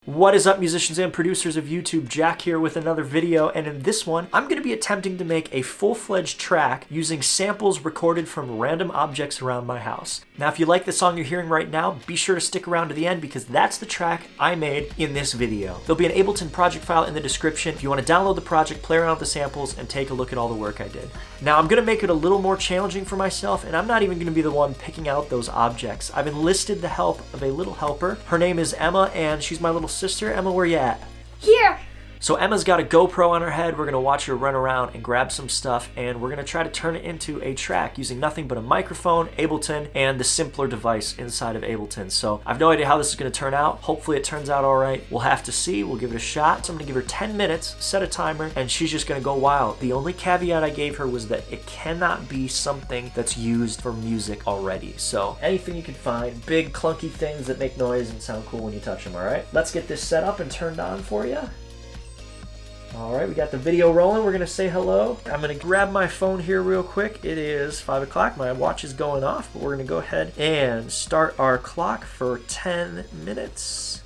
What is up, musicians and producers of YouTube? Jack here with another video, and in this one I'm going to be attempting to make a full-fledged track using samples recorded from random objects around my house. Now if you like the song you're hearing right now, be sure to stick around to the end because that's the track I made in this video. There'll be an Ableton project file in the description if you want to download the project, play around with the samples, and take a look at all the work I did. Now I'm going to make it a little more challenging for myself, and I'm not even going to be the one picking out those objects. I've enlisted the help of a little helper. Her name is Emma, and she's my little sister. Emma, where you at? Here! So Emma's got a GoPro on her head. We're gonna watch her run around and grab some stuff, and we're gonna try to turn it into a track using nothing but a microphone, Ableton, and the simpler device inside of Ableton. So I have no idea how this is gonna turn out. Hopefully it turns out all right. We'll have to see. We'll give it a shot. So I'm gonna give her 10 minutes, set a timer, and she's just gonna go wild. The only caveat I gave her was that it cannot be something that's used for music already. So anything you can find, big clunky things that make noise and sound cool when you touch them, all right? Let's get this set up and turned on for you. All right, we got the video rolling. We're gonna say hello. I'm gonna grab my phone here real quick. It is 5 o'clock. My watch is going off, but we're gonna go ahead and start our clock for 10 minutes.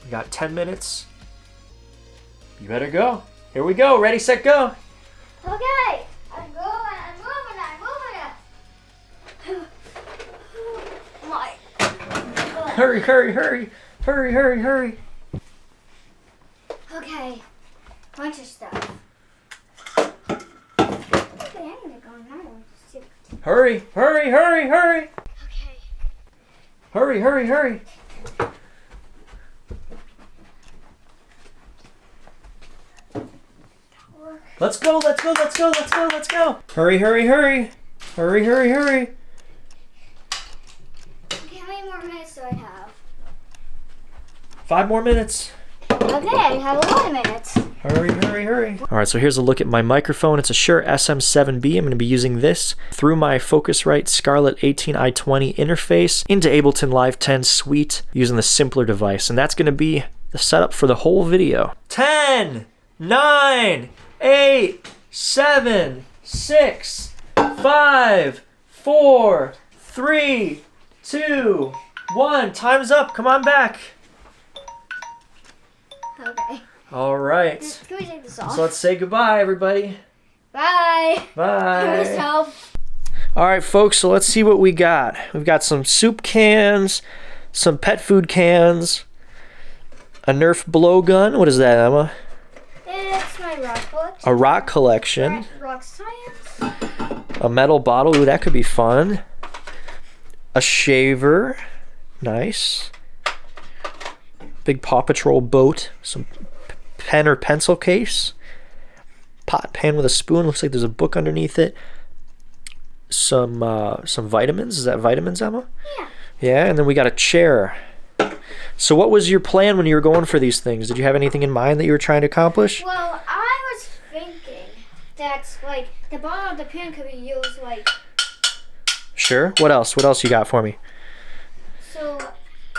We got 10 minutes. You better go. Here we go. Ready, set, go. Okay, I'm moving it. My. Hurry, hurry, hurry. Hurry, hurry, hurry. Okay, bunch of stuff. Okay, I'm gonna go now. Hurry, hurry, hurry, hurry. Okay. Hurry, hurry, hurry. Let's go, let's go, let's go, let's go, let's go. Hurry, hurry, hurry. Hurry, hurry, hurry. Okay, how many more minutes do I have? 5 more minutes. Okay, I have 11 minutes. Hurry, hurry, hurry. All right, so here's a look at my microphone. It's a Shure SM7B. I'm going to be using this through my Focusrite Scarlett 18i20 interface into Ableton Live 10 Suite using the simpler device. And that's going to be the setup for the whole video. 10, 9, 8, 7, 6, 5, 4, 3, 2, 1. Time's up. Come on back. Okay. All right. Can we take this off? So let's say goodbye, everybody. Bye. Bye. Myself. All right, folks, so let's see what we got. We've got some soup cans, some pet food cans, a Nerf blowgun. What is that, Emma? It's my rock collection. A rock collection. Rock science. A metal bottle. Ooh, that could be fun. A shaver. Nice. Big Paw Patrol boat. Some pen or pencil case. Pot pan with a spoon. Looks like there's a book underneath it. Some vitamins. Is that vitamins, Emma? Yeah. Yeah, and then we got a chair. So what was your plan when you were going for these things? Did you have anything in mind that you were trying to accomplish? Well, I was thinking that, like, the bottom of the pan could be used, like... Sure. What else? What else you got for me? So,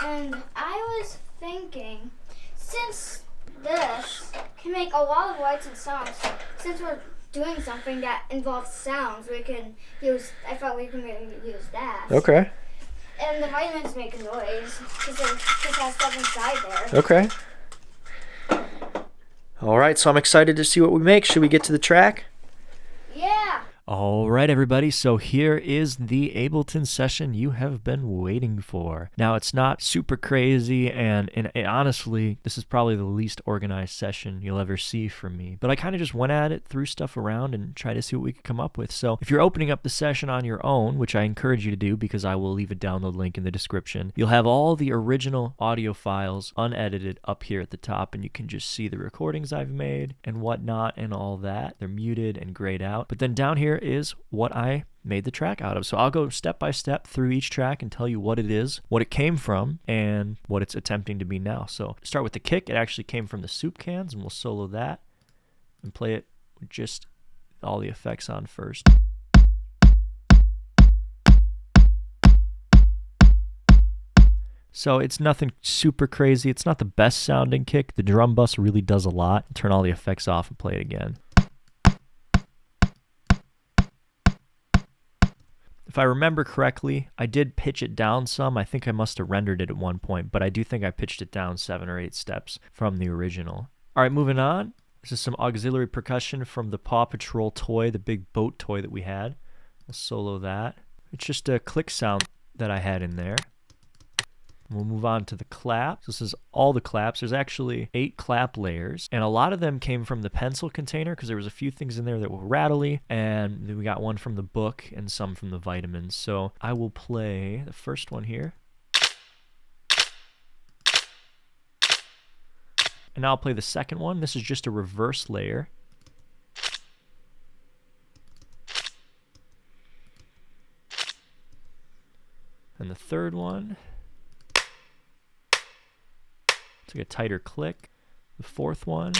and I was thinking, since this can make a lot of lights and sounds, since we're doing something that involves sounds, we can use, I thought we could maybe use that. Okay. And the vitamins make a noise, because it has stuff inside there. Okay. All right, so I'm excited to see what we make. Should we get to the track? Yeah. All right, everybody, so here is the Ableton session you have been waiting for. Now, it's not super crazy, and honestly, this is probably the least organized session you'll ever see from me. But I kind of just went at it, threw stuff around, and tried to see what we could come up with. So if you're opening up the session on your own, which I encourage you to do because I will leave a download link in the description, you'll have all the original audio files unedited up here at the top, and you can just see the recordings I've made and whatnot and all that. They're muted and grayed out. But then down here is what I made the track out of. So I'll go step by step through each track and tell you what it is, what it came from, and what it's attempting to be now. So start with the kick. It actually came from the soup cans, and we'll solo that and play it with just all the effects on first. So it's nothing super crazy. It's not the best sounding kick. The drum bus really does a lot. Turn all the effects off and play it again. If I remember correctly, I did pitch it down some. I think I must have rendered it at one point, but I do think I pitched it down 7 or 8 steps from the original. All right, moving on. This is some auxiliary percussion from the Paw Patrol toy, the big boat toy that we had. I'll solo that. It's just a click sound that I had in there. We'll move on to the claps. This is all the claps. There's actually 8 clap layers, and a lot of them came from the pencil container because there was a few things in there that were rattly, and then we got one from the book and some from the vitamins. So I will play the first one here. And now I'll play the second one. This is just a reverse layer. And the third one, it's like a tighter click. The fourth one.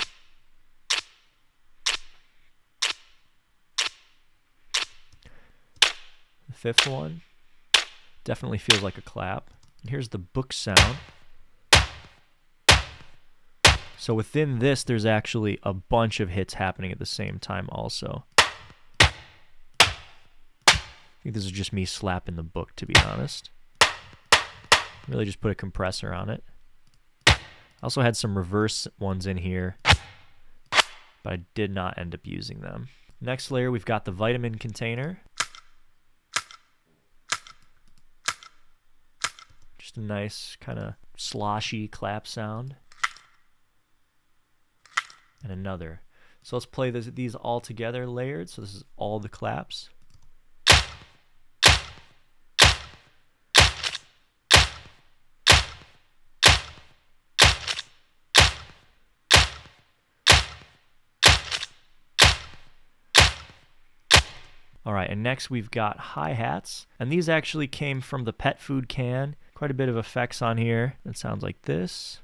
The fifth one. Definitely feels like a clap. And here's the book sound. So within this, there's actually a bunch of hits happening at the same time also. I think this is just me slapping the book, to be honest. Really just put a compressor on it. I also had some reverse ones in here, but I did not end up using them. Next layer, we've got the vitamin container. Just a nice kind of sloshy clap sound. And another. So let's play these all together layered. So this is all the claps. All right, and next we've got hi-hats, and these actually came from the pet food can. Quite a bit of effects on here. It sounds like this.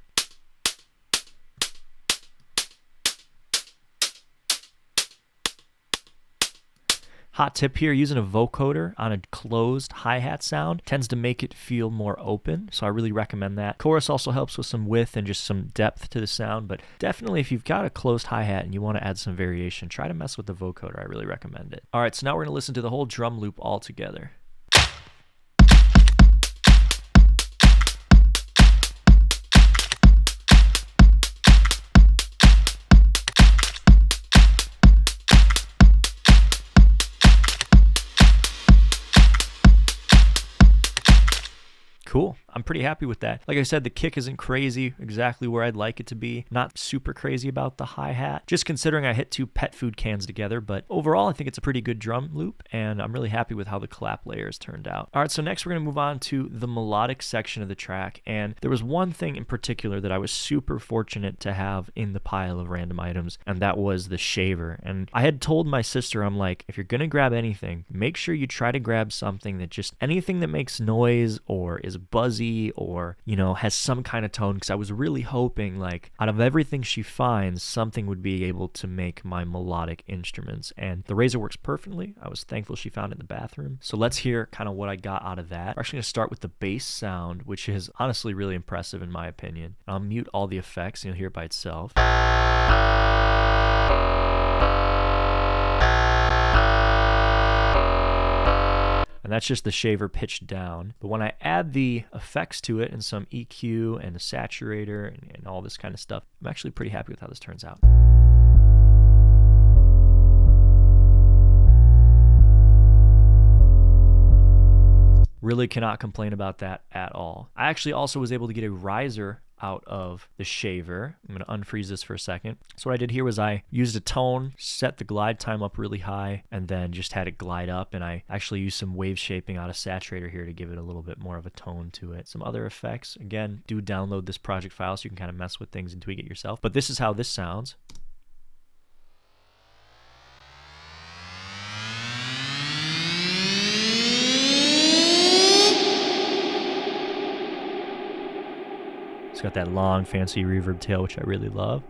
Hot tip here, using a vocoder on a closed hi-hat sound tends to make it feel more open, so I really recommend that. Chorus also helps with some width and just some depth to the sound, but definitely if you've got a closed hi-hat and you want to add some variation, try to mess with the vocoder. I really recommend it. All right, so now we're going to listen to the whole drum loop all together. Cool. I'm pretty happy with that. Like I said, the kick isn't crazy, exactly where I'd like it to be. Not super crazy about the hi-hat, just considering I hit 2 pet food cans together, but overall I think it's a pretty good drum loop, and I'm really happy with how the clap layers turned out. All right, so next we're going to move on to the melodic section of the track, and there was one thing in particular that I was super fortunate to have in the pile of random items, and that was the shaver. And I had told my sister, I'm like, if you're going to grab anything, make sure you try to grab something that just, anything that makes noise or is buzzy or, you know, has some kind of tone, because I was really hoping, like, out of everything she finds, something would be able to make my melodic instruments. And the razor works perfectly. I was thankful she found it in the bathroom. So let's hear kind of what I got out of that. We're actually going to start with the bass sound, which is honestly really impressive in my opinion. I'll mute all the effects and you'll hear it by itself. And that's just the shaver pitched down. But when I add the effects to it and some EQ and a saturator and all this kind of stuff, I'm actually pretty happy with how this turns out. Really cannot complain about that at all. I actually also was able to get a riser out of the shaver. I'm going to unfreeze this for a second. So what I did here was I used a tone, set the glide time up really high, and then just had it glide up, and I actually used some wave shaping out of saturator here to give it a little bit more of a tone to it. Some other effects, again, do download this project file so you can kind of mess with things and tweak it yourself. But this is how this sounds. It's got that long, fancy reverb tail, which I really love.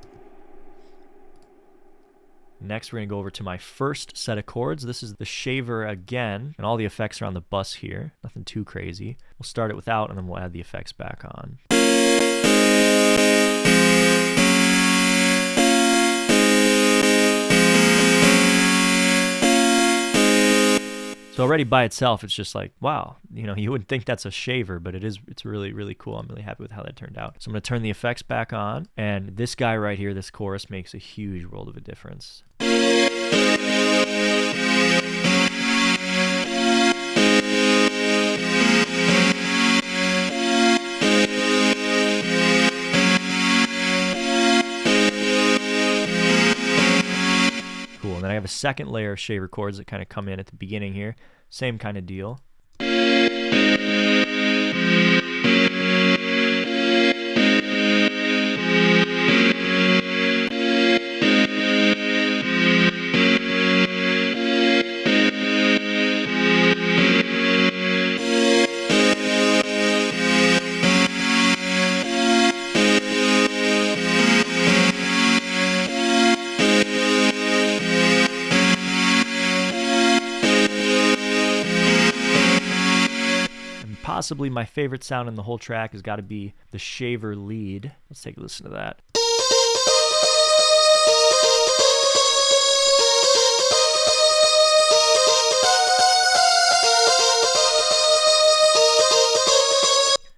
Next, we're going to go over to my first set of chords. This is the shaver again, and all the effects are on the bus here. Nothing too crazy. We'll start it without, and then we'll add the effects back on. So already by itself, it's just like, wow, you wouldn't think that's a shaver, but it's really, really cool. I'm really happy with how that turned out. So I'm going to turn the effects back on, and this guy right here, this chorus, makes a huge world of a difference. Cool. And then I have a second layer of shaver chords that kind of come in at the beginning here. Same kind of deal. Possibly my favorite sound in the whole track has got to be the shaver lead. Let's take a listen to that.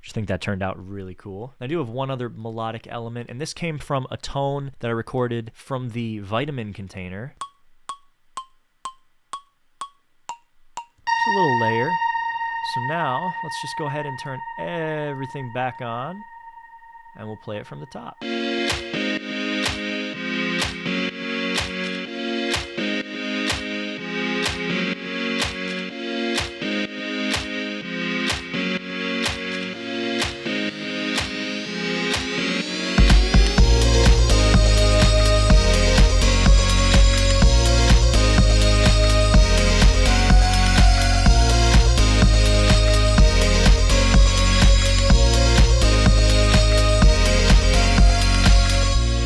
I think that turned out really cool. I do have one other melodic element, and this came from a tone that I recorded from the vitamin container. Just a little layer. So now, let's just go ahead and turn everything back on, and we'll play it from the top.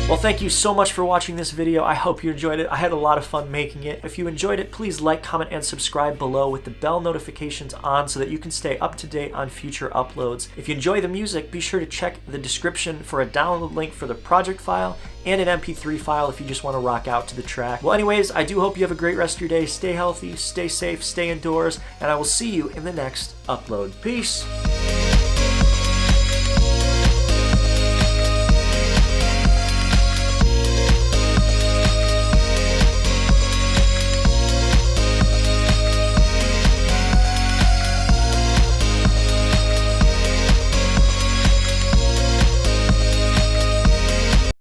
Well, thank you so much for watching this video. I hope you enjoyed it. I had a lot of fun making it. If you enjoyed it, please like, comment, and subscribe below with the bell notifications on so that you can stay up to date on future uploads. If you enjoy the music, be sure to check the description for a download link for the project file and an MP3 file if you just want to rock out to the track. Well, anyways, I do hope you have a great rest of your day. Stay healthy, stay safe, stay indoors, and I will see you in the next upload. Peace!